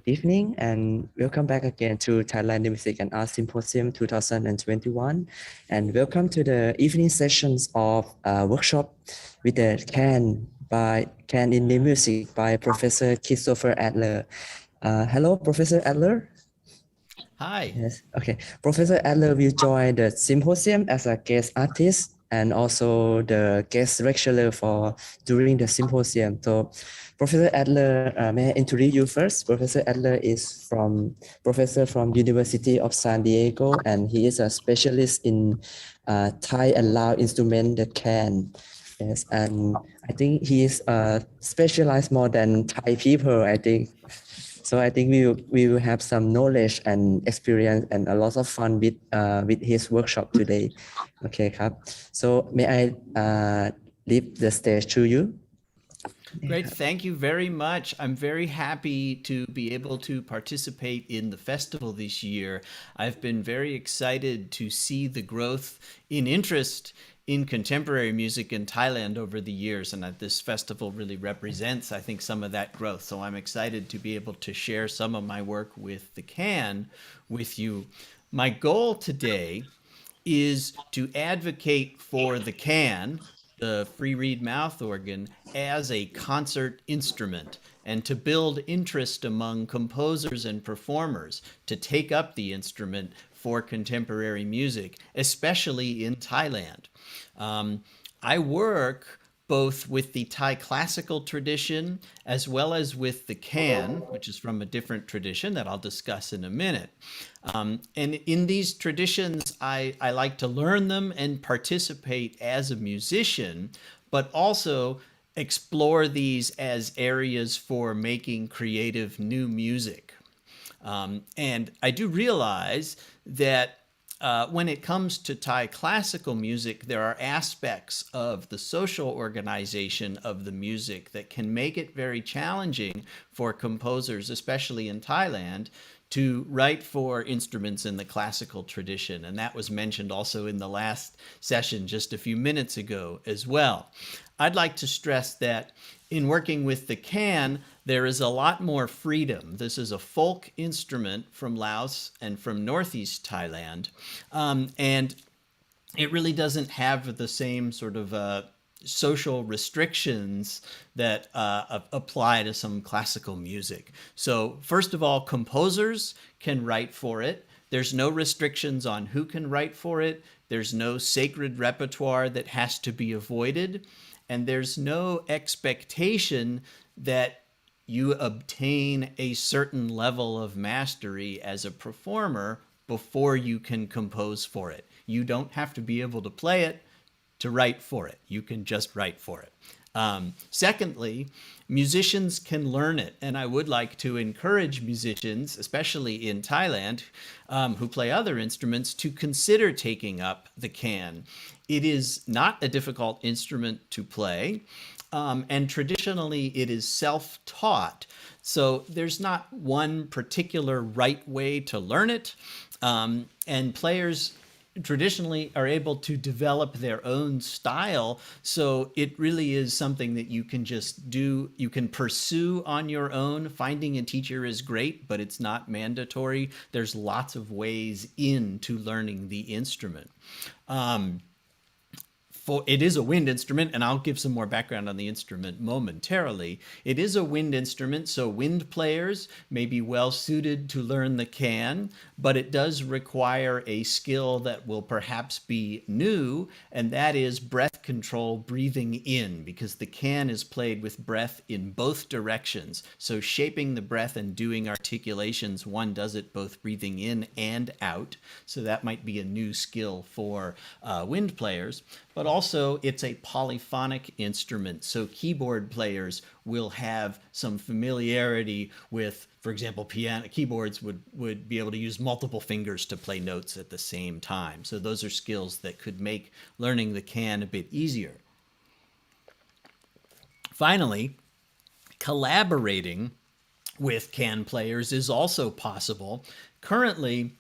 Good evening and welcome back again to Thailand Music and Art Symposium 2021, and welcome to the evening sessions of workshop with the Khaen in the Music by Professor Christopher Adler. Hello, Professor Adler. Hi. Yes. Okay. Professor Adler will join the symposium as a guest artist and also the guest lecturer for during the symposium. So, Professor Adler, may I introduce you first? Professor Adler is professor from University of San Diego, and he is a specialist in Thai and Lao instrument, the can. Yes, and I think he is specialized more than Thai people, I think. So I think we will have some knowledge and experience and a lot of fun with his workshop today. Okay,ครับ. So may I leave the stage to you? Great. Thank you very much. I'm very happy to be able to participate in the festival this year. I've been very excited to see the growth in interest in contemporary music in Thailand over the years, and this festival really represents, I think, some of that growth. So I'm excited to be able to share some of my work with the Khaen with you. My goal today is to advocate for the Khaen, the free reed mouth organ, as a concert instrument and to build interest among composers and performers to take up the instrument for contemporary music, especially in Thailand. I work both with the Thai classical tradition as well as with the Khaen, which is from a different tradition that I'll discuss in a minute. And in these traditions, I like to learn them and participate as a musician, but also explore these as areas for making creative new music. And I do realize that when it comes to Thai classical music, there are aspects of the social organization of the music that can make it very challenging for composers, especially in Thailand, to write for instruments in the classical tradition. And that was mentioned also in the last session just a few minutes ago as well. I'd like to stress that in working with the Khaen, there is a lot more freedom. This is a folk instrument from Laos and from Northeast Thailand. And it really doesn't have the same sort of social restrictions that apply to some classical music. So first of all, composers can write for it. There's no restrictions on who can write for it. There's no sacred repertoire that has to be avoided. And there's no expectation that you obtain a certain level of mastery as a performer before you can compose for it. You don't have to be able to play it to write for it. You can just write for it. Secondly, musicians can learn it. And I would like to encourage musicians, especially in Thailand, who play other instruments, to consider taking up the Khaen. It is not a difficult instrument to play. And traditionally, it is self-taught. So there's not one particular right way to learn it. And players traditionally are able to develop their own style. So it really is something that you can just do, you can pursue on your own. Finding a teacher is great, but it's not mandatory. There's lots of ways into learning the instrument. It is a wind instrument, and I'll give some more background on the instrument momentarily. It is a wind instrument, so wind players may be well suited to learn the Khaen, but it does require a skill that will perhaps be new, and that is breath control, breathing in, because the Khaen is played with breath in both directions. So shaping the breath and doing articulations, one does it both breathing in and out. So that might be a new skill for wind players. But also, it's a polyphonic instrument, so keyboard players will have some familiarity with, for example, piano keyboards would be able to use multiple fingers to play notes at the same time. So those are skills that could make learning the Khaen a bit easier. Finally, collaborating with Khaen players is also possible. Currently,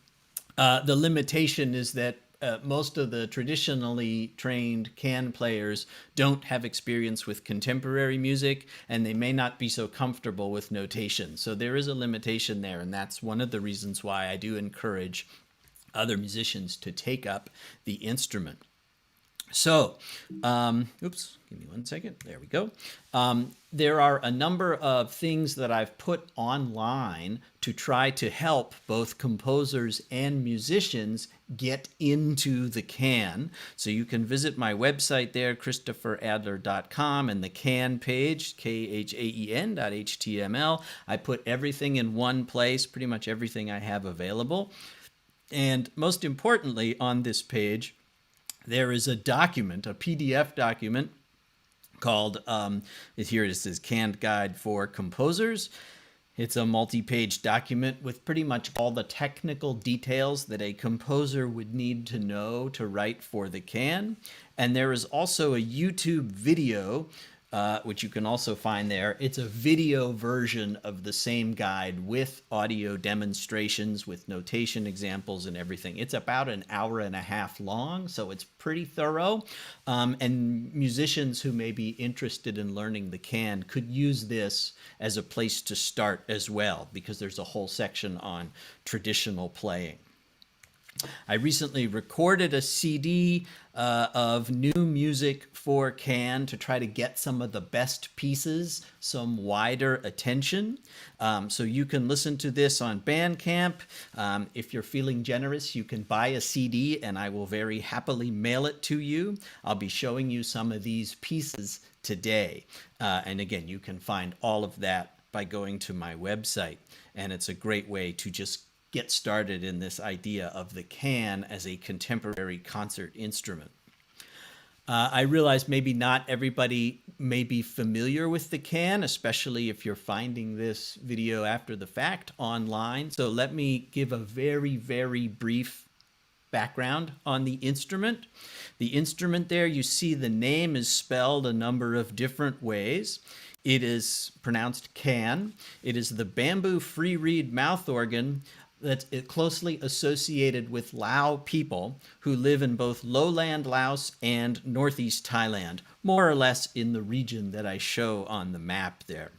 the limitation is that most of the traditionally trained can players don't have experience with contemporary music, and they may not be so comfortable with notation. So there is a limitation there, and that's one of the reasons why I do encourage other musicians to take up the instrument. So, oops, give me one second. There we go. There are a number of things that I've put online to try to help both composers and musicians get into the can. So you can visit my website there, christopheradler.com, and the can page, KHAEN.html. I put everything in one place, pretty much everything I have available. And most importantly, on this page, there is a document, a PDF document called, here it says Canned Guide for Composers. It's a multi-page document with pretty much all the technical details that a composer would need to know to write for the can. And there is also a YouTube video, which you can also find there. It's a video version of the same guide with audio demonstrations, with notation examples and everything. It's about an hour and a half long, so it's pretty thorough. And musicians who may be interested in learning the can could use this as a place to start as well, because there's a whole section on traditional playing. I recently recorded a CD of new music for can to try to get some of the best pieces some wider attention. So you can listen to this on Bandcamp. If you're feeling generous, you can buy a CD and I will very happily mail it to you. I'll be showing you some of these pieces today. And again, you can find all of that by going to my website. And it's a great way to just get started in this idea of the can as a contemporary concert instrument. I realize maybe not everybody may be familiar with the can, especially if you're finding this video after the fact online. So let me give a very, very brief background on the instrument. The instrument there, you see the name is spelled a number of different ways. It is pronounced can. It is the bamboo free reed mouth organ that's closely associated with Lao people who live in both lowland Laos and northeast Thailand, more or less in the region that I show on the map there.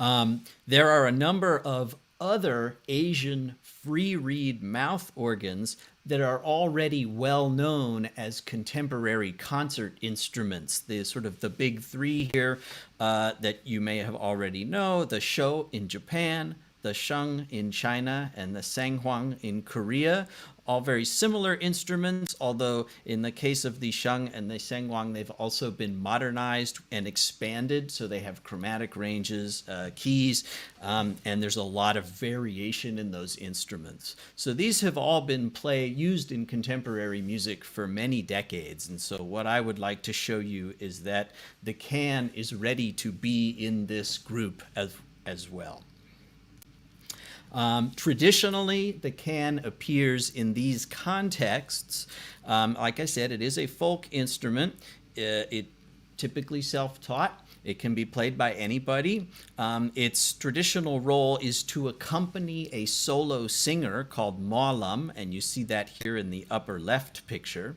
There are a number of other Asian free reed mouth organs that are already well known as contemporary concert instruments. The sort of the big three here that you may have already know: the sho in Japan, the sheng in China, and the sanghuang in Korea. All very similar instruments, although in the case of the sheng and the sanghuang, they've also been modernized and expanded, so they have chromatic ranges, keys, and there's a lot of variation in those instruments. So these have all been used in contemporary music for many decades, and so what I would like to show you is that the can is ready to be in this group as well. Traditionally, the can appears in these contexts. Like I said, it is a folk instrument. It typically self-taught. It can be played by anybody. Its traditional role is to accompany a solo singer called malam, and you see that here in the upper left picture.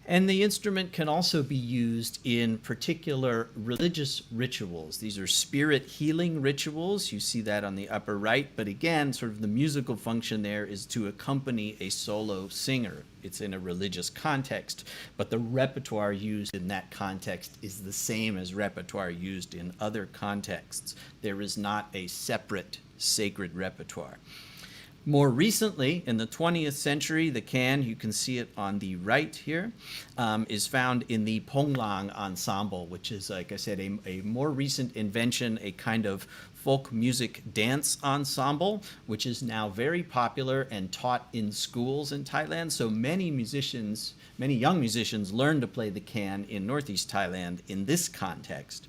And the instrument can also be used in particular religious rituals. These are spirit healing rituals. You see that on the upper right. But again, sort of the musical function there is to accompany a solo singer. It's in a religious context, but the repertoire used in that context is the same as repertoire used in other contexts. There is not a separate sacred repertoire. More recently, in the 20th century, the can, you can see it on the right here, is found in the Ponglang ensemble, which is, like I said, a more recent invention, a kind of folk music dance ensemble, which is now very popular and taught in schools in Thailand. So many musicians, many young musicians learn to play the can in northeast Thailand in this context.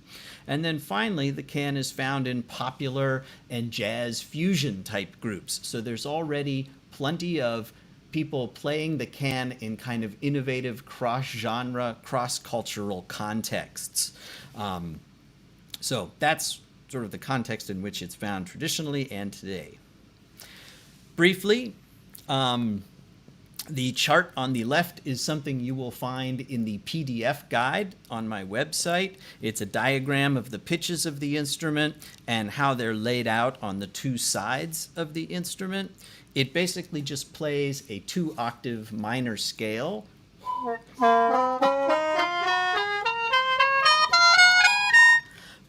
And then finally, the can is found in popular and jazz fusion type groups. So there's already plenty of people playing the can in kind of innovative cross-genre, cross-cultural contexts. So that's sort of the context in which it's found traditionally and today. Briefly, The chart on the left is something you will find in the PDF guide on my website. It's a diagram of the pitches of the instrument and how they're laid out on the two sides of the instrument. It basically just plays a 2-octave minor scale.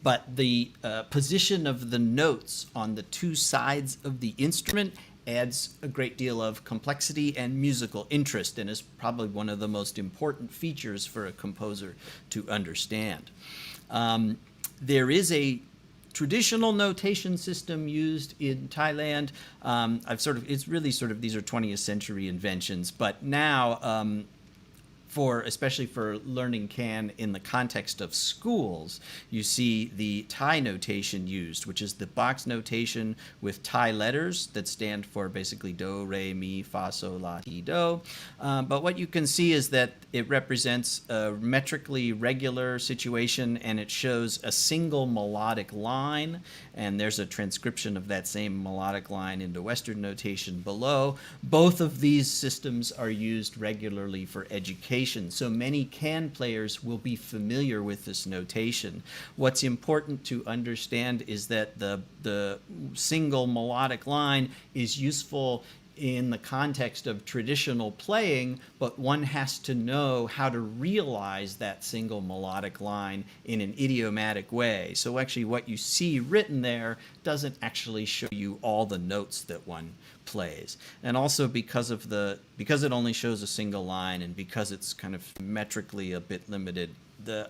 But the position of the notes on the two sides of the instrument adds a great deal of complexity and musical interest, and is probably one of the most important features for a composer to understand. There is a traditional notation system used in Thailand. It's really sort of, these are 20th century inventions, but now especially for learning Khaen in the context of schools, you see the Thai notation used, which is the box notation with Thai letters that stand for basically do, re, mi, fa, sol, la, ti, do. But what you can see is that it represents a metrically regular situation, and it shows a single melodic line, and there's a transcription of that same melodic line into Western notation below. Both of these systems are used regularly for education. So many Khaen players will be familiar with this notation. What's important to understand is that the single melodic line is useful in the context of traditional playing, but one has to know how to realize that single melodic line in an idiomatic way. So actually what you see written there doesn't actually show you all the notes that one plays. And also because it only shows a single line, and because it's kind of metrically a bit limited,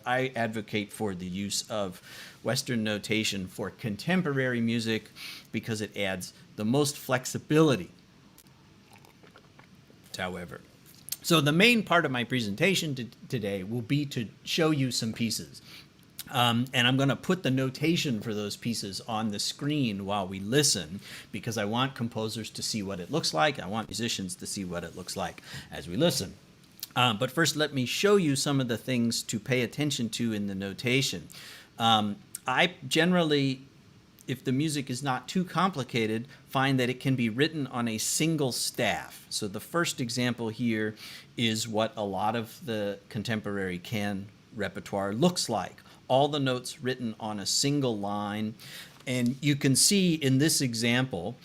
I advocate for the use of Western notation for contemporary music because it adds the most flexibility. However, so the main part of my presentation today will be to show you some pieces. And I'm going to put the notation for those pieces on the screen while we listen, because I want composers to see what it looks like. I want musicians to see what it looks like as we listen. But first, let me show you some of the things to pay attention to in the notation. I generally, if the music is not too complicated, find that it can be written on a single staff. So the first example here is what a lot of the contemporary Khaen repertoire looks like. All the notes written on a single line. And you can see in this example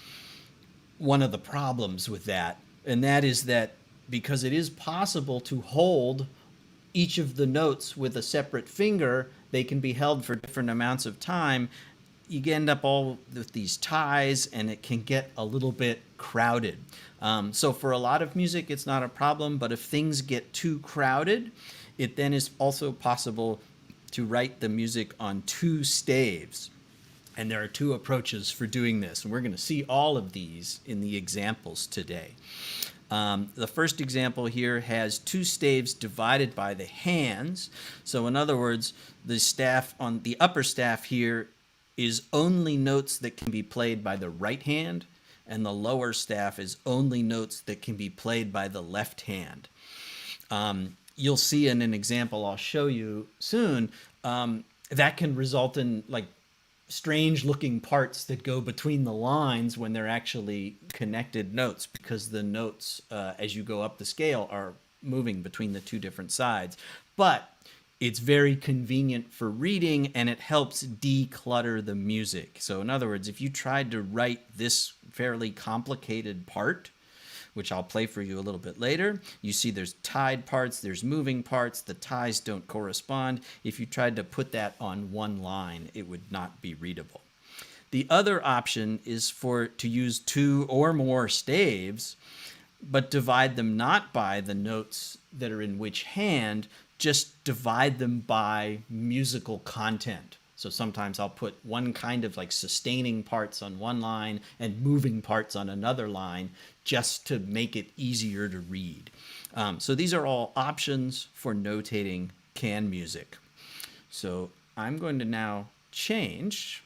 one of the problems with that, and that is that because it is possible to hold each of the notes with a separate finger, they can be held for different amounts of time. You end up all with these ties, and it can get a little bit crowded. So for a lot of music, it's not a problem, but if things get too crowded, it then is also possible to write the music on two staves. And there are two approaches for doing this, and we're going to see all of these in the examples today. The first example here has two staves divided by the hands. So in other words, the staff on the upper staff here is only notes that can be played by the right hand, and the lower staff is only notes that can be played by the left hand. You'll see in an example I'll show you soon, that can result in like strange looking parts that go between the lines when they're actually connected notes, because the notes as you go up the scale are moving between the two different sides. But it's very convenient for reading, and it helps declutter the music. So in other words, if you tried to write this fairly complicated part, which I'll play for you a little bit later, you see there's tied parts, there's moving parts, the ties don't correspond. If you tried to put that on one line, it would not be readable. The other option is to use two or more staves, but divide them not by the notes that are in which hand, just divide them by musical content. So sometimes I'll put one kind of like sustaining parts on one line and moving parts on another line, just to make it easier to read. So these are all options for notating Khaen music. So I'm going to now change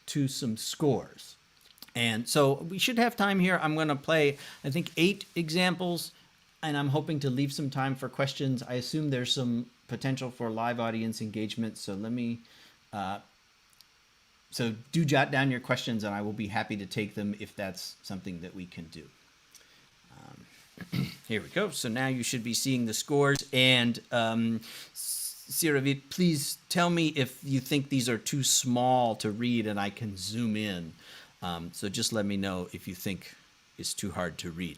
to some scores. And so we should have time here. I'm going to play, I think, 8 examples, and I'm hoping to leave some time for questions. I assume there's some potential for live audience engagement, so let me so do jot down your questions, and I will be happy to take them if that's something that we can do. Here we go. So now you should be seeing the scores. And Siravid, please tell me if you think these are too small to read and I can zoom in. So just let me know if you think it's too hard to read.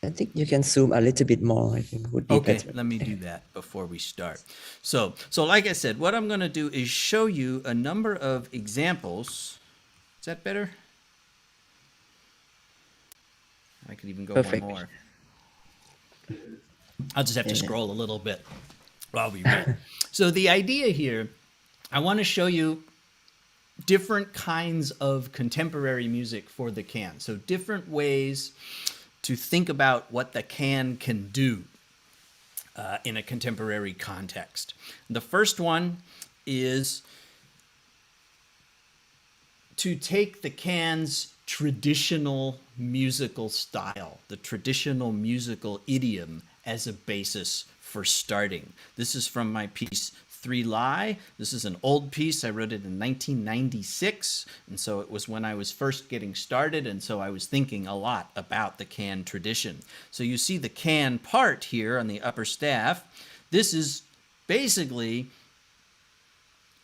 I think you can zoom a little bit more. I think would be Okay, better. let me do that before we start. So like I said, what I'm going to do is show you a number of examples. Is that better? I could even go Perfect. one more. I'll just have to scroll a little bit while we read. So the idea here, I want to show you different kinds of contemporary music for the Khaen. So different ways to think about what the Khaen can do in a contemporary context. The first one is to take the Khaen's traditional musical style, the traditional musical idiom, as a basis for starting. This is from my piece 3 Lie. This is an old piece. I wrote it in 1996, and so it was when I was first getting started, and so I was thinking a lot about the Khaen tradition. So you see the Khaen part here on the upper staff. This is basically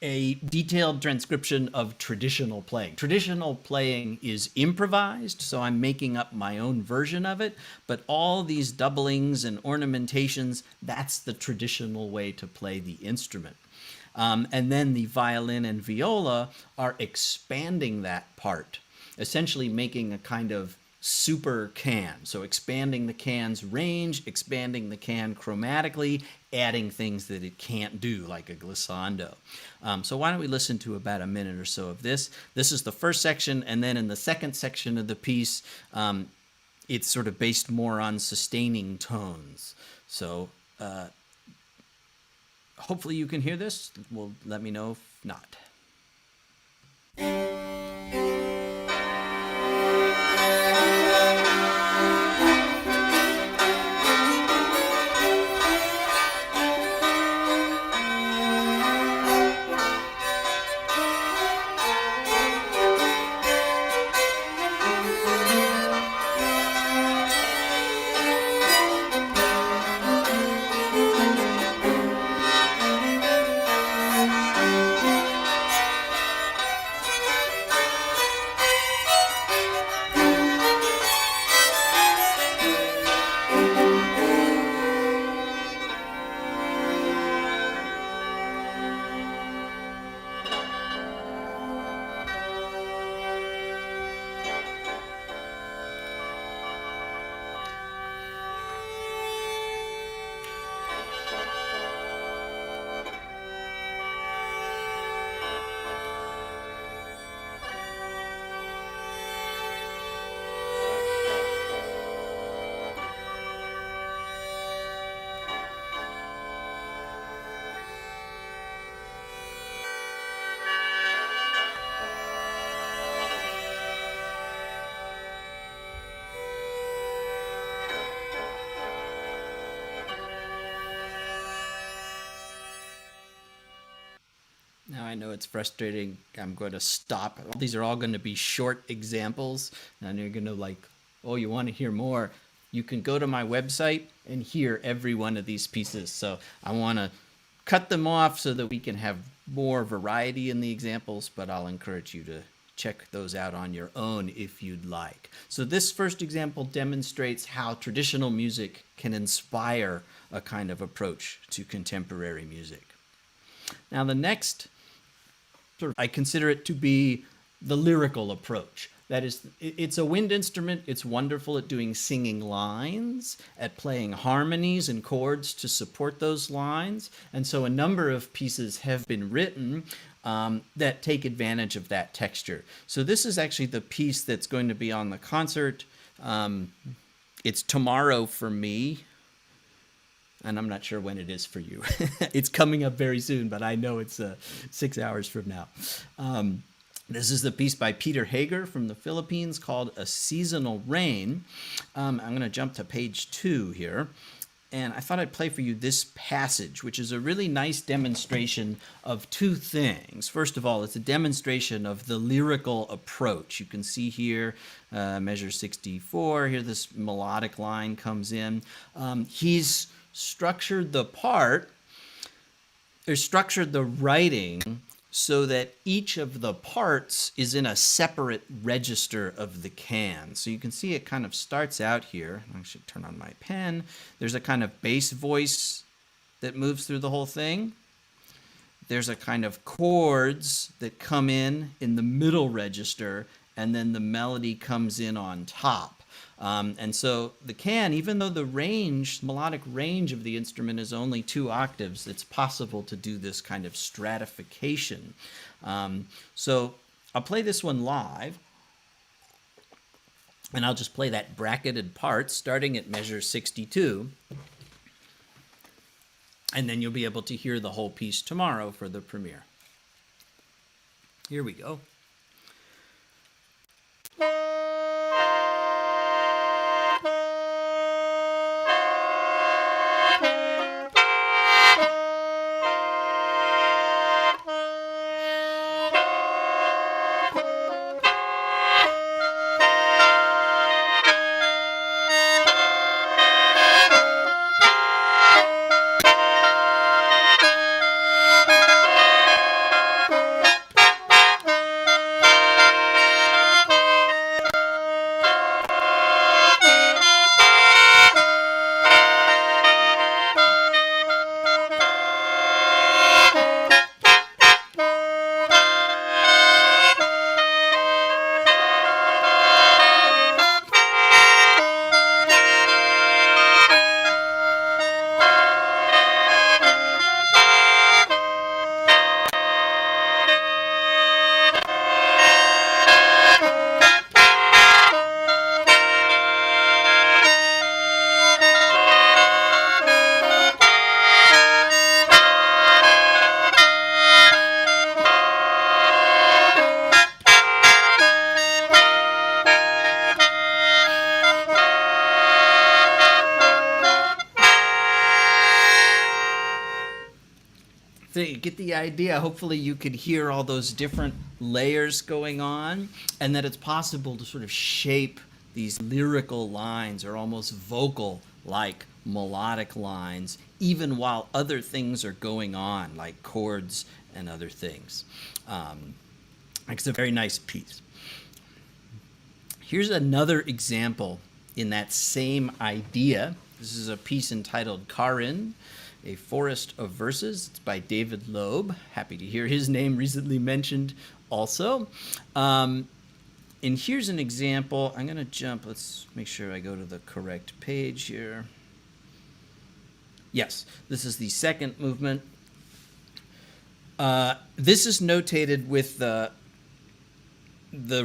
a detailed transcription of traditional playing. Traditional playing is improvised, so I'm making up my own version of it, but all these doublings and ornamentations, that's the traditional way to play the instrument. And then the violin and viola are expanding that part, essentially making a kind of super Khaen. So expanding the Khaen's range, expanding the Khaen chromatically, adding things that it can't do, like a glissando. So why don't we listen to about a minute or so of this. This is the first section, and then in the second section of the piece, it's sort of based more on sustaining tones. So hopefully you can hear this. Well, let me know if not. Now I know it's frustrating. I'm going to stop. These are all going to be short examples, and you're going to like, oh, you want to hear more? You can go to my website and hear every one of these pieces. So I want to cut them off so that we can have more variety in the examples, but I'll encourage you to check those out on your own if you'd like. So this first example demonstrates how traditional music can inspire a kind of approach to contemporary music. Now the next, I consider it to be the lyrical approach. That is, it's a wind instrument. It's wonderful at doing singing lines, at playing harmonies and chords to support those lines. And so a number of pieces have been written that take advantage of that texture. So this is actually the piece that's going to be on the concert. It's tomorrow for me, and I'm not sure when it is for you. It's coming up very soon, but I know it's 6 hours from now. This is the piece by Peter Hager from the Philippines called A Seasonal Rain. I'm going to jump to page 2 here. and I thought I'd play for you this passage, which is a really nice demonstration of two things. First of all, it's a demonstration of the lyrical approach. You can see here, measure 64, here this melodic line comes in. He's structured the part, or structured the writing so that each of the parts is in a separate register of the Khaen. So you can see it kind of starts out here. I should turn on my pen. There's a kind of bass voice that moves through the whole thing. There's a kind of chords that come in the middle register, and then the melody comes in on top. And so the Khaen, even though the melodic range of the instrument is only 2 octaves, it's possible to do this kind of stratification. So I'll play this one live, and I'll just play that bracketed part starting at measure 62. And then you'll be able to hear the whole piece tomorrow for the premiere. Here we go. So you get the idea. Hopefully you could hear all those different layers going on, and that it's possible to sort of shape these lyrical lines, or almost vocal like melodic lines, even while other things are going on, like chords and other things. It's a very nice piece. Here's another example in that same idea. This is a piece entitled Khaen, A Forest of Verses. It's by David Loeb. Happy to hear his name recently mentioned also. And here's an example. I'm going to jump. Let's make sure I go to the correct page here. Yes, this is the second movement. This is notated with the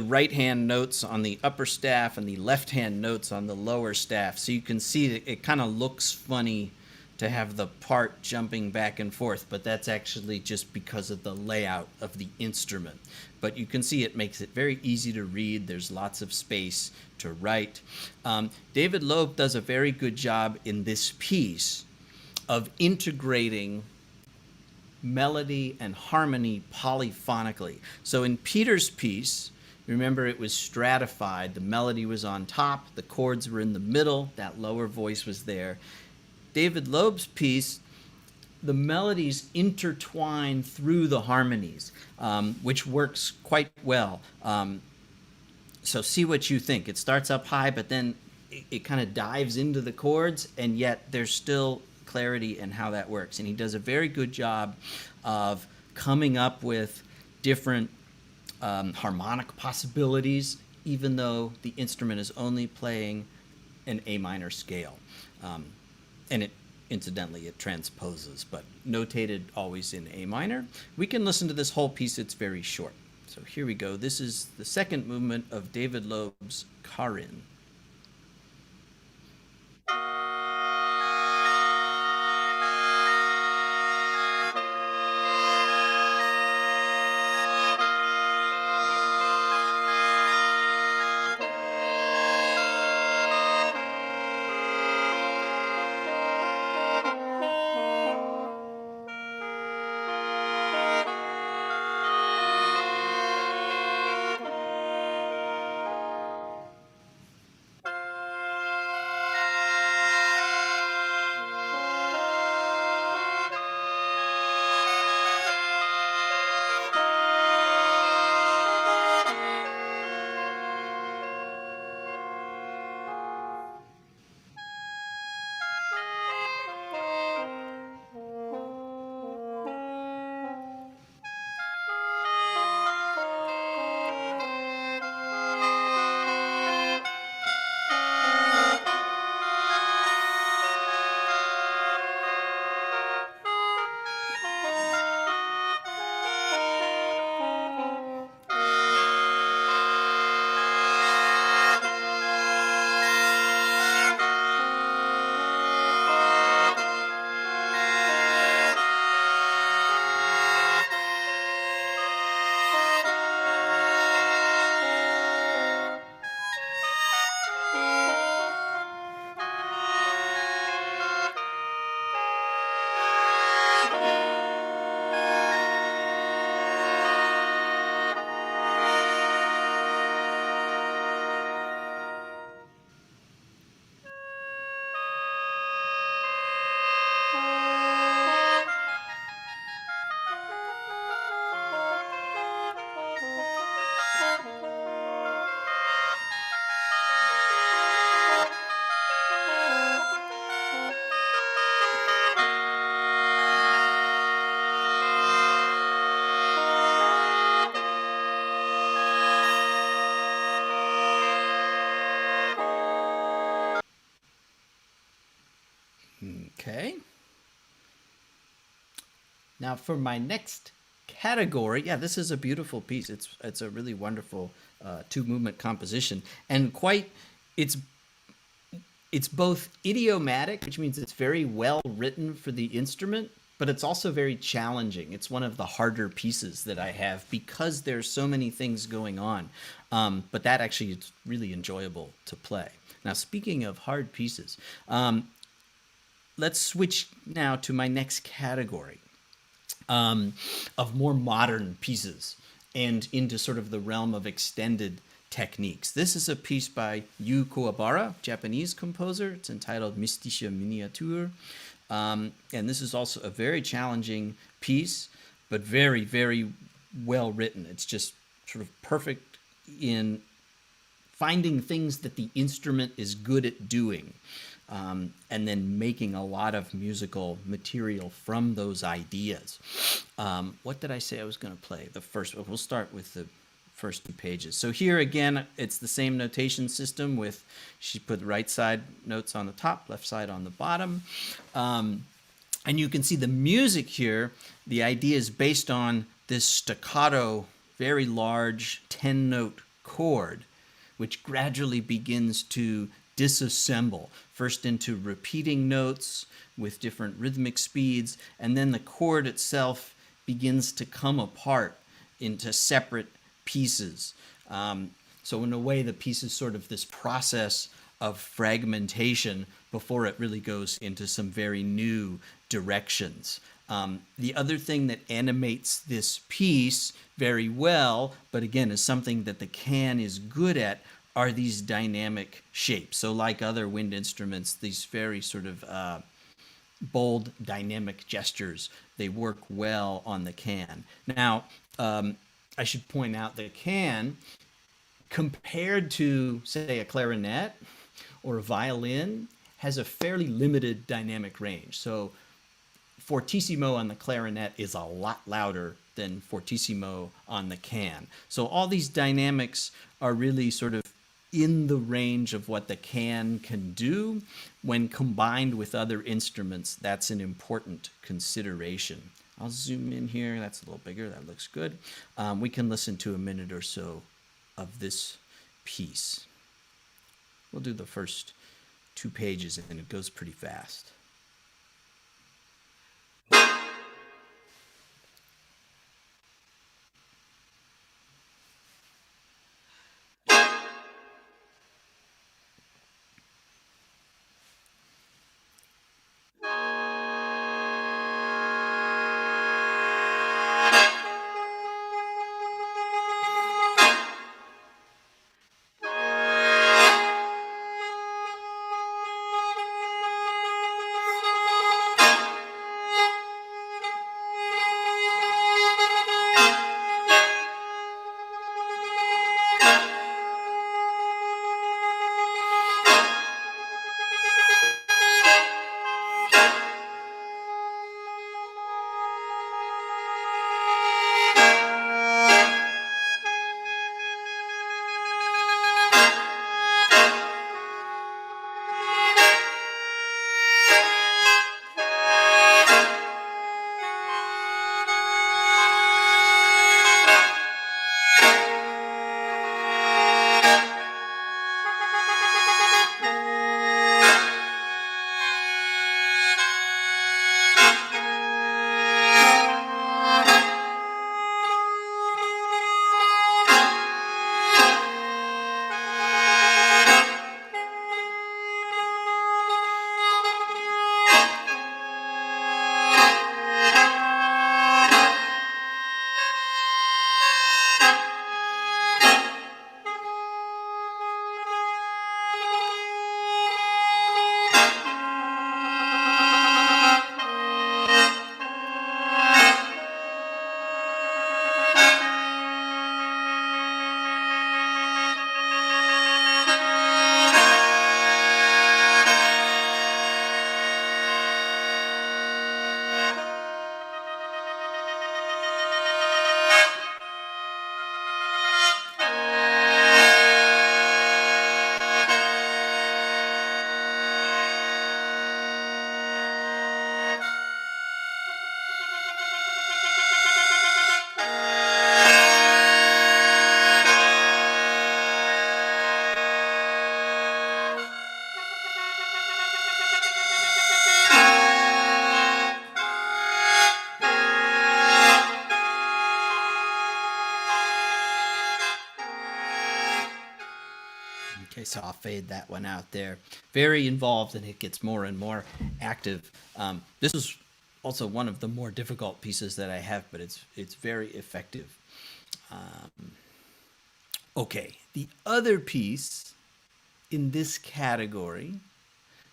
right-hand notes on the upper staff and the left-hand notes on the lower staff. So you can see that it kind of looks funny to have the part jumping back and forth, but that's actually just because of the layout of the instrument. But you can see it makes it very easy to read. There's lots of space to write. David Loeb does a very good job in this piece of integrating melody and harmony polyphonically. So in Peter's piece, remember it was stratified. The melody was on top, the chords were in the middle, that lower voice was there. David Loeb's piece, the melodies intertwine through the harmonies, which works quite well. So see what you think. It starts up high, but then it kind of dives into the chords, and yet there's still clarity in how that works. And he does a very good job of coming up with different harmonic possibilities, even though the instrument is only playing an A minor scale. And it, incidentally, it transposes, but notated always in A minor. We can listen to this whole piece. It's very short. So here we go. This is the second movement of David Loeb's Khaen. Okay. Now for my next category, yeah, this is a beautiful piece. It's a really wonderful two movement composition, and quite it's it's both idiomatic, which means it's very well written for the instrument, but it's also very challenging. It's one of the harder pieces that I have because there's so many things going on. But that actually is really enjoyable to play. Now, speaking of hard pieces, let's switch now to my next category of more modern pieces and into sort of the realm of extended techniques. This is a piece by Yu Kuwabara, Japanese composer. It's entitled Mystische Miniatur. And this is also a very challenging piece, but very, very well written. It's just sort of perfect in finding things that the instrument is good at doing, and then making a lot of musical material from those ideas. What did I say I was going to play? The first, we'll start with the first two pages. So here again, it's the same notation system with, she put right side notes on the top, left side on the bottom. And you can see the music here, the idea is based on this staccato, very large 10-note chord, which gradually begins to disassemble, first into repeating notes with different rhythmic speeds, and then the chord itself begins to come apart into separate pieces. So in a way, the piece is sort of this process of fragmentation before it really goes into some very new directions. The other thing that animates this piece very well, but again is something that the Khaen is good at, are these dynamic shapes. So like other wind instruments, these very sort of bold dynamic gestures, they work well on the Khaen. Now, I should point out that Khaen, compared to, say, a clarinet or a violin, has a fairly limited dynamic range. So fortissimo on the clarinet is a lot louder than fortissimo on the Khaen. So all these dynamics are really sort of in the range of what the Khaen can do. When combined with other instruments, that's an important consideration. I'll zoom in here. That's a little bigger. That looks good. We can listen to a minute or so of this piece. We'll do the first two pages, and it goes pretty fast. Okay, so I'll fade that one out there. Very involved, and it gets more and more active. This is also one of the more difficult pieces that I have, but it's very effective. Okay, the other piece in this category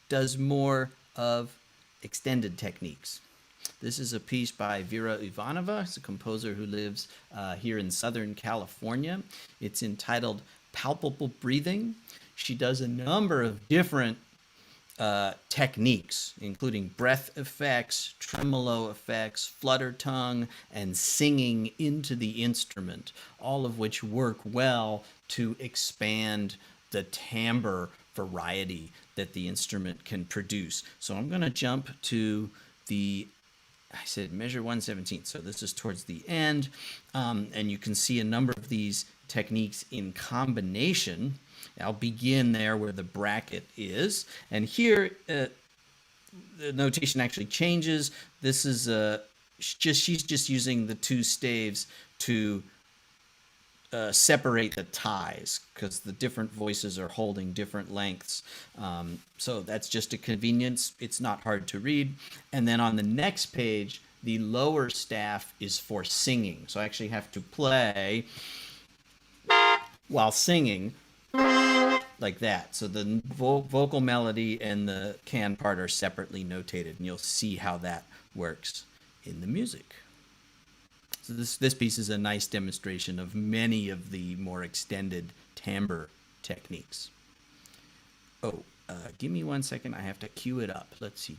does more of extended techniques. This is a piece by Vera Ivanova. It's a composer who lives here in Southern California. It's entitled Palpable Breathing. She does a number of different techniques, including breath effects, tremolo effects, flutter tongue, and singing into the instrument, all of which work well to expand the timbre variety that the instrument can produce. So I'm going to jump to I said measure 117, so this is towards the end, and you can see a number of these techniques in combination. I'll begin there where the bracket is, and here the notation actually changes. This is she's just using the two staves to separate the ties, because the different voices are holding different lengths. So that's just a convenience. It's not hard to read. And then on the next page, the lower staff is for singing. So I actually have to play while singing like that. So the vocal melody and the can part are separately notated, and you'll see how that works in the music. So this piece is a nice demonstration of many of the more extended timbre techniques. Oh, give me 1 second. I have to cue it up. Let's see,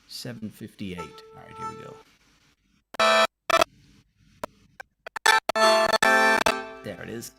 7:58. All right, here we go. There it is.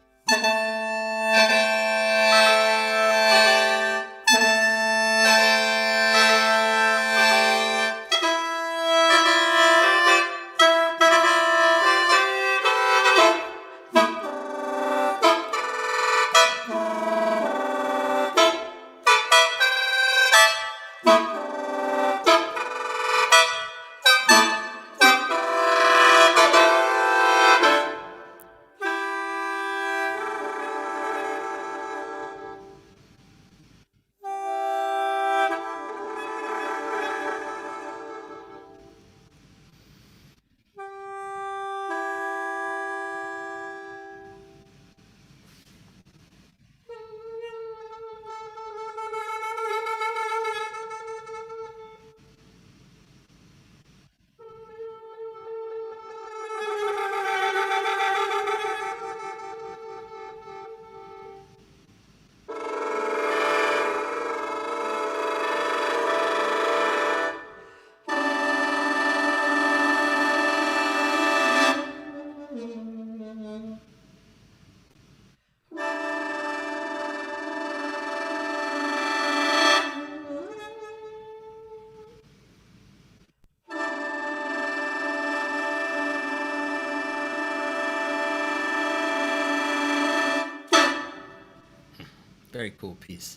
Very cool piece.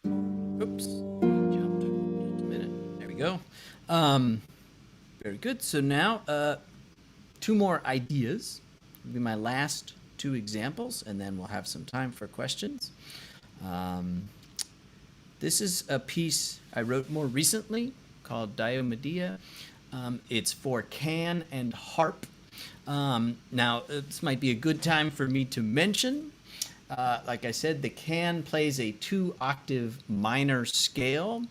Oops, jumped just a minute. There we go. Very good. So now two more ideas. Will be my last two examples, and then we'll have some time for questions. This is a piece I wrote more recently called Diomedia. It's for can and harp. Now, this might be a good time for me to mention, like I said, the can plays a 2-octave minor scale.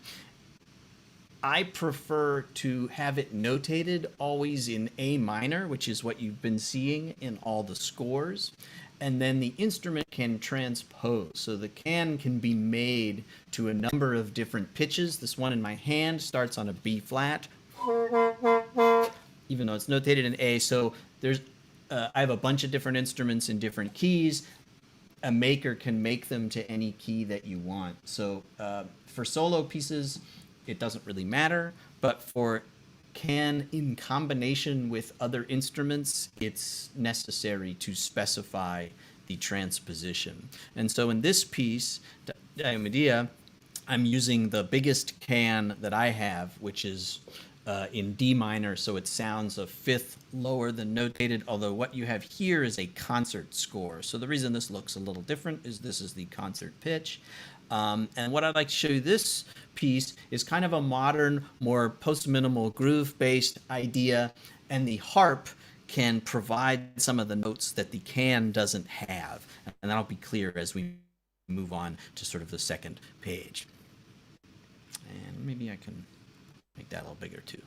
I prefer to have it notated always in A minor, which is what you've been seeing in all the scores. And then the instrument can transpose. So the can be made to a number of different pitches. This one in my hand starts on a B flat, even though it's notated in A. So there's, I have a bunch of different instruments in different keys. A maker can make them to any key that you want. So for solo pieces, it doesn't really matter, but for can in combination with other instruments, it's necessary to specify the transposition. And so in this piece, Diomedia, I'm using the biggest can that I have, which is in D minor, so it sounds a fifth lower than notated, although what you have here is a concert score. So the reason this looks a little different is this is the concert pitch. And what I'd like to show you this piece is kind of a modern, more post-minimal groove-based idea, and the harp can provide some of the notes that the can doesn't have. And that'll be clear as we move on to sort of the second page. And maybe I can make that a little bigger too.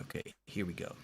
Okay, here we go.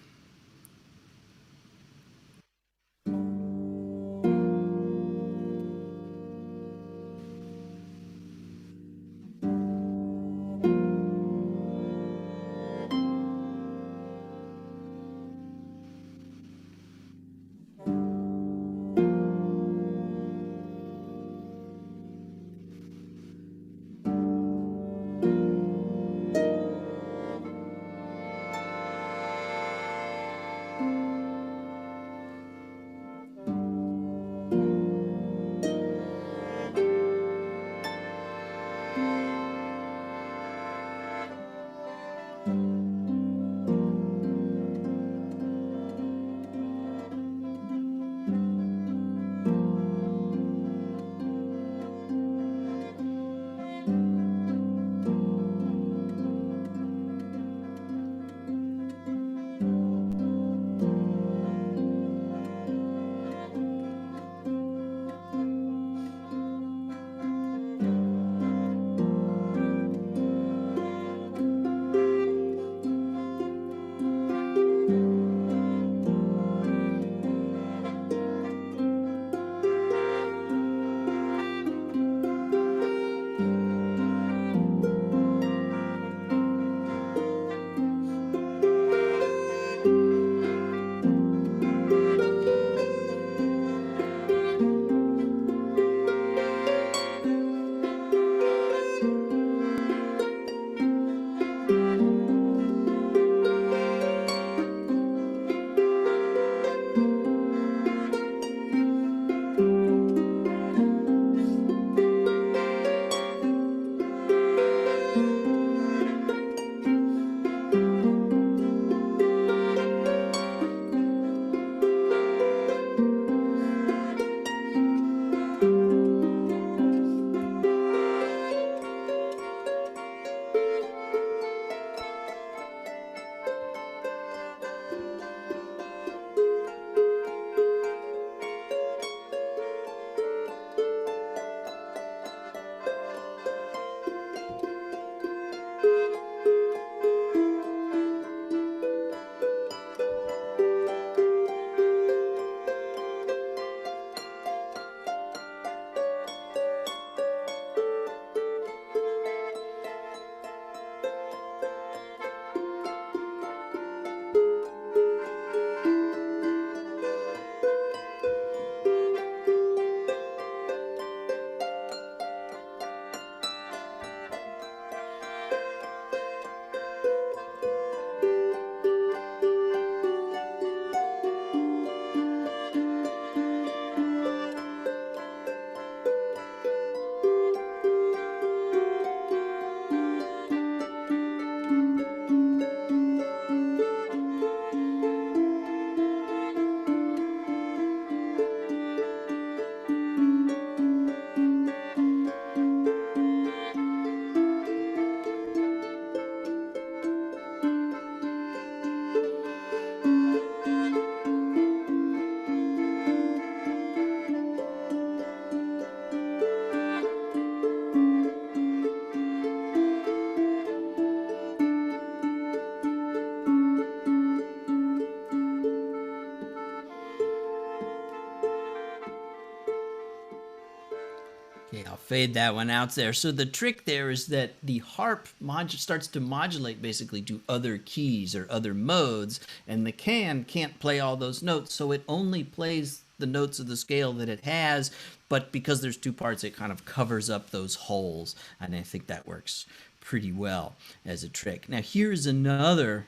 Okay, I'll fade that one out there. So the trick there is that the harp starts to modulate basically to other keys or other modes, and the can can't play all those notes, so it only plays the notes of the scale that it has, but because there's two parts, it kind of covers up those holes, and I think that works pretty well as a trick. Now here's another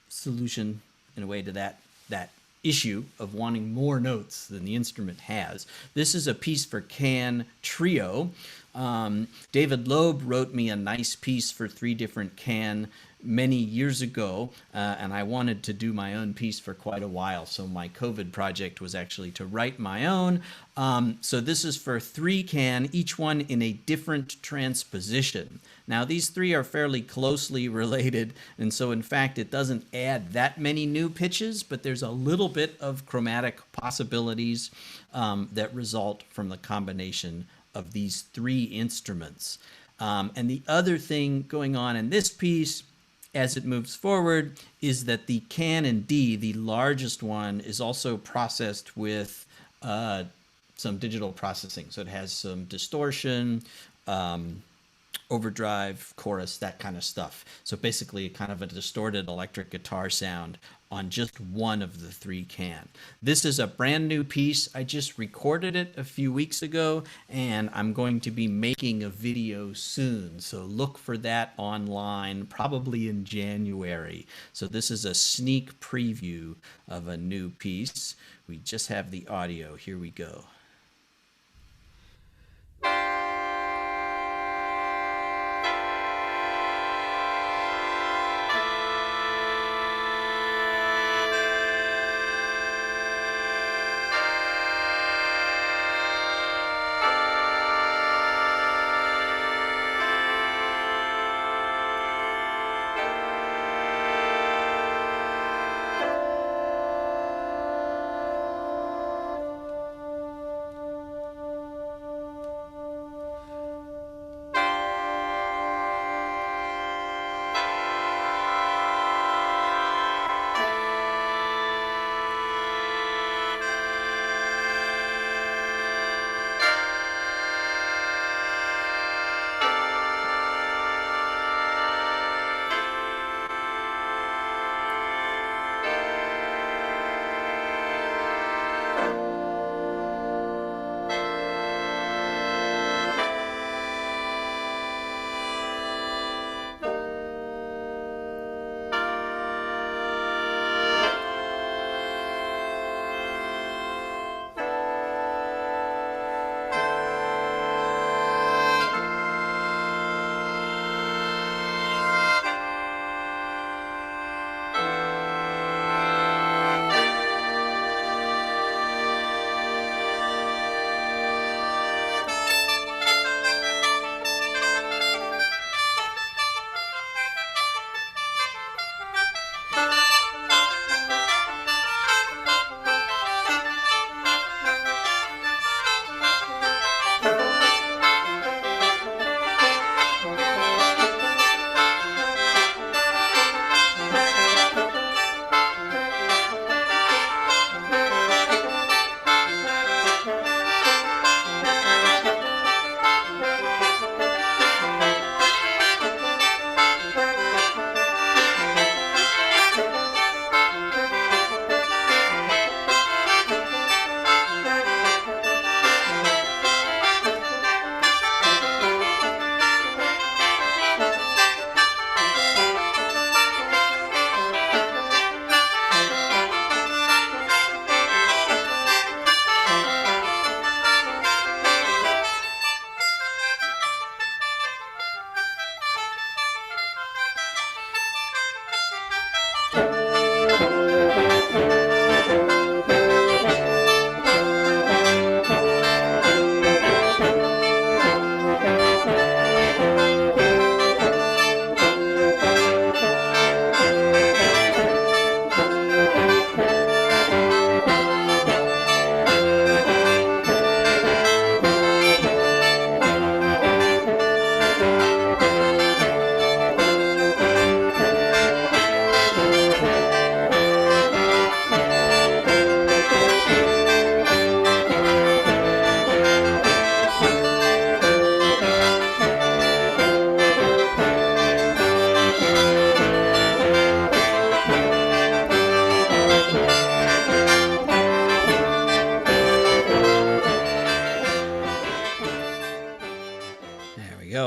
solution in a way to that issue of wanting more notes than the instrument has. This is a piece for Khaen Trio. David Loeb wrote me a nice piece for 3 different Khaen many years ago, and I wanted to do my own piece for quite a while, so my COVID project was actually to write my own. So this is for 3 Khaen, each one in a different transposition. Now these 3 are fairly closely related, and so in fact it doesn't add that many new pitches, but there's a little bit of chromatic possibilities that result from the combination of these 3 instruments. And the other thing going on in this piece as it moves forward is that the Khaen in D, the largest one, is also processed with some digital processing. So it has some distortion, overdrive, chorus, that kind of stuff. So basically kind of a distorted electric guitar sound on just one of the 3 Khaen. This is a brand new piece. I just recorded it a few weeks ago, and I'm going to be making a video soon. So look for that online, probably in January. So this is a sneak preview of a new piece. We just have the audio. Here we go.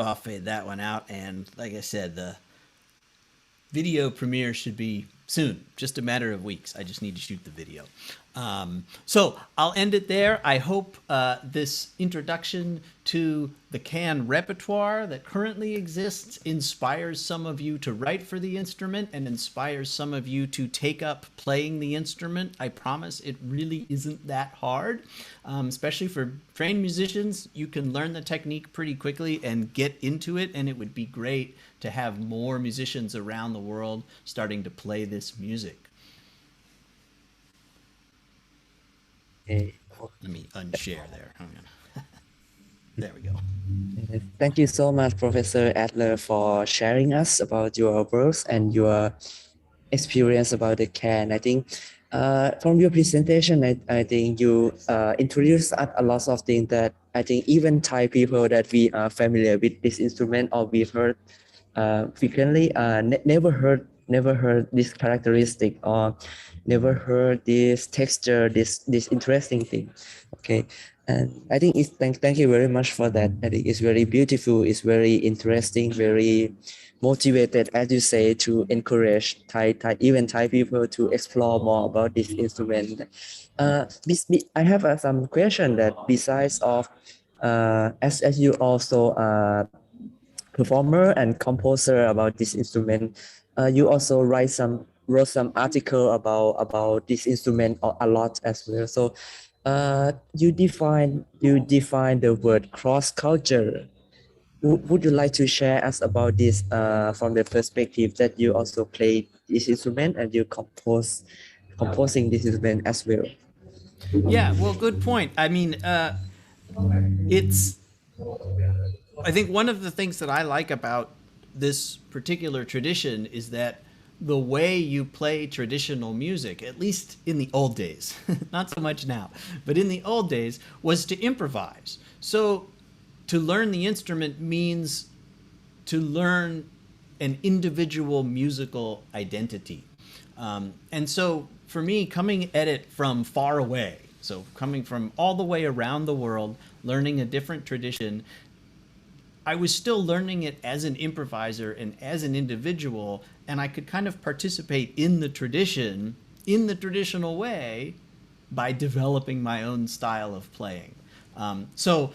I'll fade that one out, and like I said, the video premiere should be soon, just a matter of weeks. I just need to shoot the video. So I'll end it there. I hope this introduction to the Khaen repertoire that currently exists inspires some of you to write for the instrument and inspires some of you to take up playing the instrument. I promise it really isn't that hard, especially for trained musicians. You can learn the technique pretty quickly and get into it, and it would be great to have more musicians around the world starting to play this music. Okay. Let me unshare there. There we go. Thank you so much, Professor Adler, for sharing us about your works and your experience about the Khaen. I think from your presentation, I think you introduced us a lot of things that I think even Thai people that we are familiar with this instrument or we've heard frequently never heard this characteristic or never heard this texture, this interesting thing. Okay. And I think thank you very much for that. I think it's very beautiful, it's very interesting, very motivated, as you say, to encourage even Thai people to explore more about this instrument. I have some question that besides of as you also performer and composer about this instrument, you also wrote some article about this instrument a lot as well. So you define the word cross culture. Would you like to share us about this from the perspective that you also play this instrument and you composing this instrument as well? Yeah, well, good point. I mean, it's I think one of the things that I like about this particular tradition is that the way you play traditional music, at least in the old days, not so much now, but in the old days, was to improvise. So to learn the instrument means to learn an individual musical identity. And so for me, coming at it from far away, so coming from all the way around the world, learning a different tradition, I was still learning it as an improviser and as an individual, and I could kind of participate in the tradition in the traditional way by developing my own style of playing. So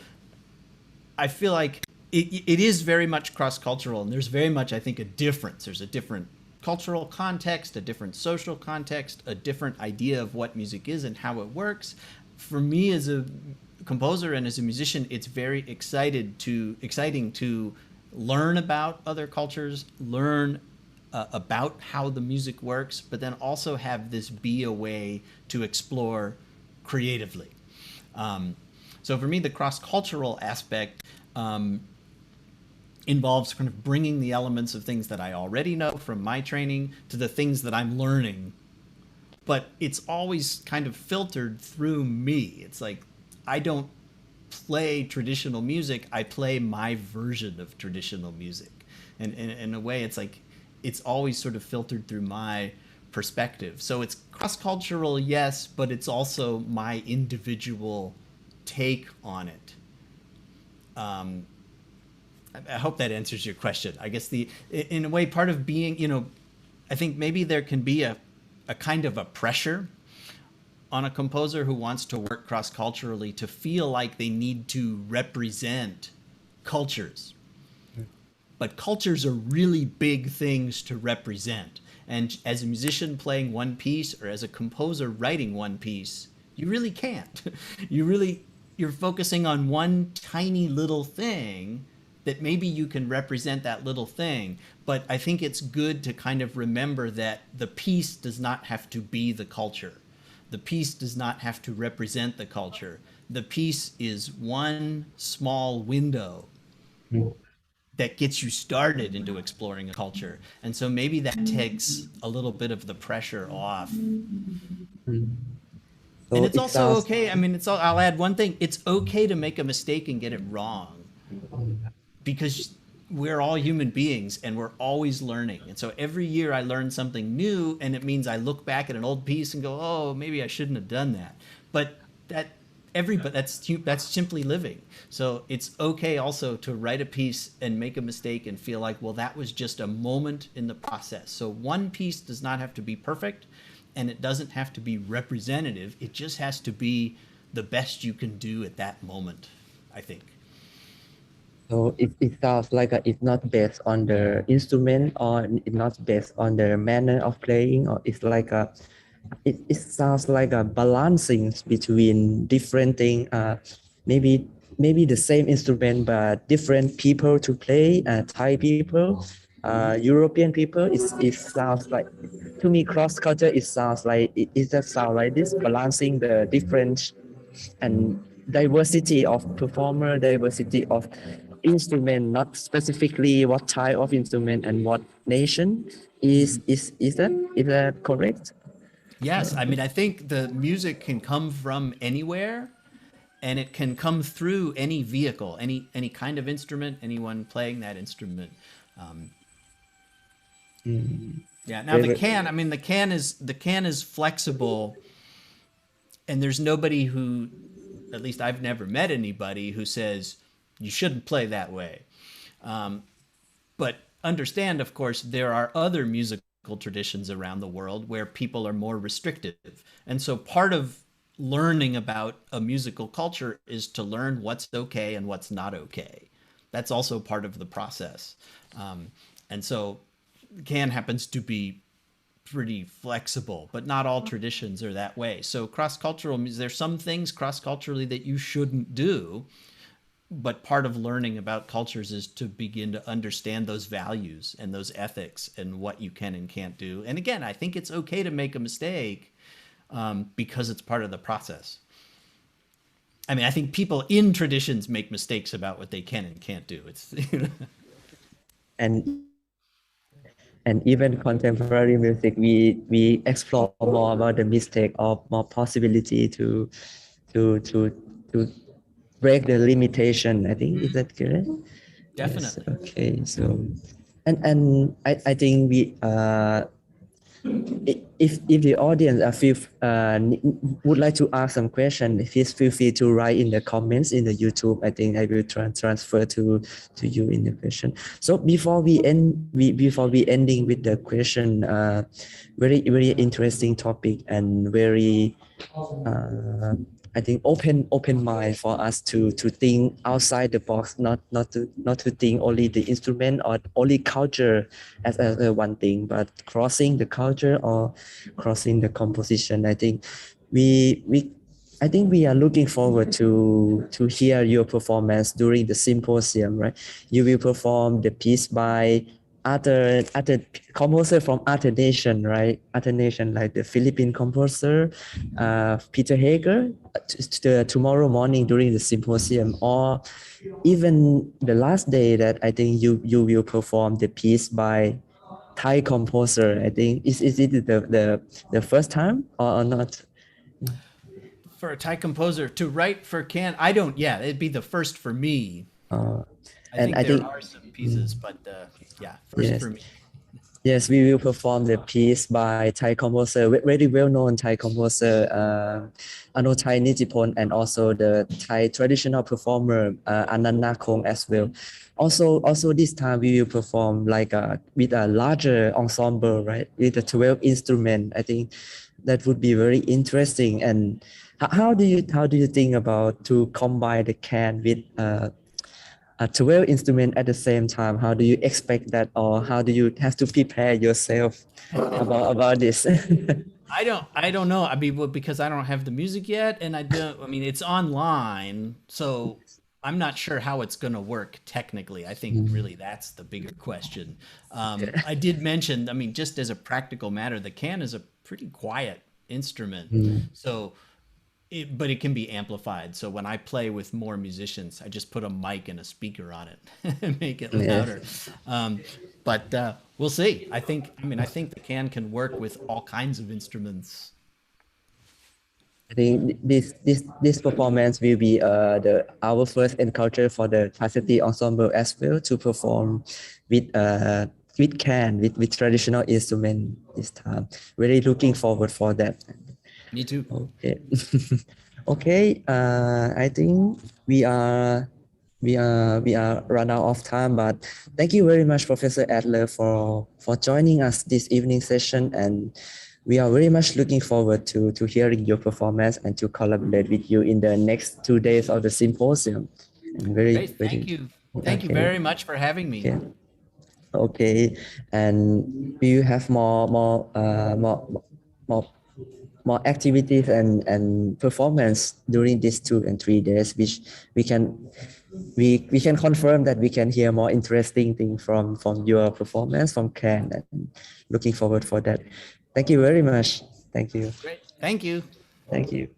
I feel like it is very much cross-cultural, and there's very much, I think, a difference. There's a different cultural context, a different social context, a different idea of what music is and how it works. For me as a composer and as a musician, it's very exciting to learn about other cultures, learn about how the music works, but then also have this be a way to explore creatively. So for me, the cross-cultural aspect involves kind of bringing the elements of things that I already know from my training to the things that I'm learning. But it's always kind of filtered through me. It's like I don't play traditional music, I play my version of traditional music. And in a way, it's like it's always sort of filtered through my perspective. So it's cross-cultural, yes, but it's also my individual take on it. I hope that answers your question. I guess in a way, part of being, I think maybe there can be a kind of a pressure on a composer who wants to work cross-culturally to feel like they need to represent cultures. But cultures are really big things to represent. And as a musician playing one piece or as a composer writing one piece, you really can't. You're focusing on one tiny little thing that maybe you can represent that little thing. But I think it's good to kind of remember that the piece does not have to be the culture. The piece does not have to represent the culture. The piece is one small window that gets you started into exploring a culture. And so maybe that takes a little bit of the pressure off. So And it's it also sounds okay. I mean, I'll add one thing. It's okay to make a mistake and get it wrong, because we're all human beings and we're always learning. And so every year I learn something new, and it means I look back at an old piece and go, oh, maybe I shouldn't have done that. But everybody, that's simply living. So it's okay also to write a piece and make a mistake and feel like, well, that was just a moment in the process. So one piece does not have to be perfect, and it doesn't have to be representative. It just has to be the best you can do at that moment, I think. So it sounds like it's not based on the instrument, or it's not based on the manner of playing, or it's like it sounds like a balancing between different things. Maybe maybe the same instrument but different people to play. Thai people, European people. It sounds like, to me, cross culture. It sounds like it just sounds like this balancing the different and diversity of performer, diversity of instrument, not specifically what type of instrument and what nation. Is that correct? Yes, I mean, I think the music can come from anywhere, and it can come through any vehicle, any kind of instrument, anyone playing that instrument. Um, yeah. Now the Very, can, I mean, the can is flexible, and there's nobody who, at least I've never met anybody who says you shouldn't play that way. But understand, of course, there are other musical traditions around the world where people are more restrictive. And so part of learning about a musical culture is to learn what's okay and what's not okay. That's also part of the process. And so can happens to be pretty flexible, but not all traditions are that way. So cross cultural, there's some things cross culturally that you shouldn't do, but part of learning about cultures is to begin to understand those values and those ethics and what you can and can't do. And again, I think it's okay to make a mistake, because it's part of the process. I mean, I think people in traditions make mistakes about what they can and can't do. It's and and even contemporary music, we explore more about the mistake, or more possibility to to break the limitation. I think, is that correct? Yes. definitely. Okay. So, and I think we if the audience would like to ask some question, please feel free to write in the comments in the YouTube. I think I will transfer to you in the question. So before we ending with the question, very interesting topic, and very I think open mind for us to think outside the box, not to think only the instrument or only culture as a one thing, but crossing the culture or crossing the composition. We I think we are looking forward to hear your performance during the symposium, right? You will perform the piece by other composer from other nation, right? Other nation, like the Philippine composer, Peter Hager, tomorrow morning during the symposium, or even the last day that I think you will perform the piece by Thai composer. I think, is it the first time, or not? For a Thai composer to write for can, I don't. Yeah, it'd be the first for me. Uh, I and think I there think, are some pieces, but yeah, first yes. for me. Yes, we will perform the piece by Thai composer, very well-known Thai composer, Anotai Nitipon, and also the Thai traditional performer, Ananda Kong, as well. Also this time we will perform like with a larger ensemble, right? With the 12 instrument. I think that would be very interesting. And how do you think about to combine the can with a 12 instrument at the same time? How do you expect that, or how do you have to prepare yourself about this? I don't know. I mean, well, because I don't have the music yet, and I mean, it's online, so I'm not sure how it's going to work technically. I think really that's the bigger question. Yeah. I did mention, I mean, just as a practical matter, the can is a pretty quiet instrument, Mm. so but it can be amplified. So when I play with more musicians, I just put a mic and a speaker on it and make it Yes. louder. But we'll see. I think the can work with all kinds of instruments. I think this performance will be the our first encounter for the Varsity Ensemble as well, to perform with can, with traditional instrument this time. Really looking forward for that. Me too. Okay. Okay, I think we are we are run out of time, but thank you very much, Professor Adler, for joining us this evening session, and we are very much looking forward to hearing your performance and to collaborate with you in the next 2 days of the symposium. And very Great. very Thank you okay. very much for having me. Okay. Okay. And do you have more more activities and performance during these 2 and 3 days, which we can we can confirm that we can hear more interesting things from your performance from Khaen, and looking forward for that. Thank you very much. Thank you. Great. Thank you. Thank you.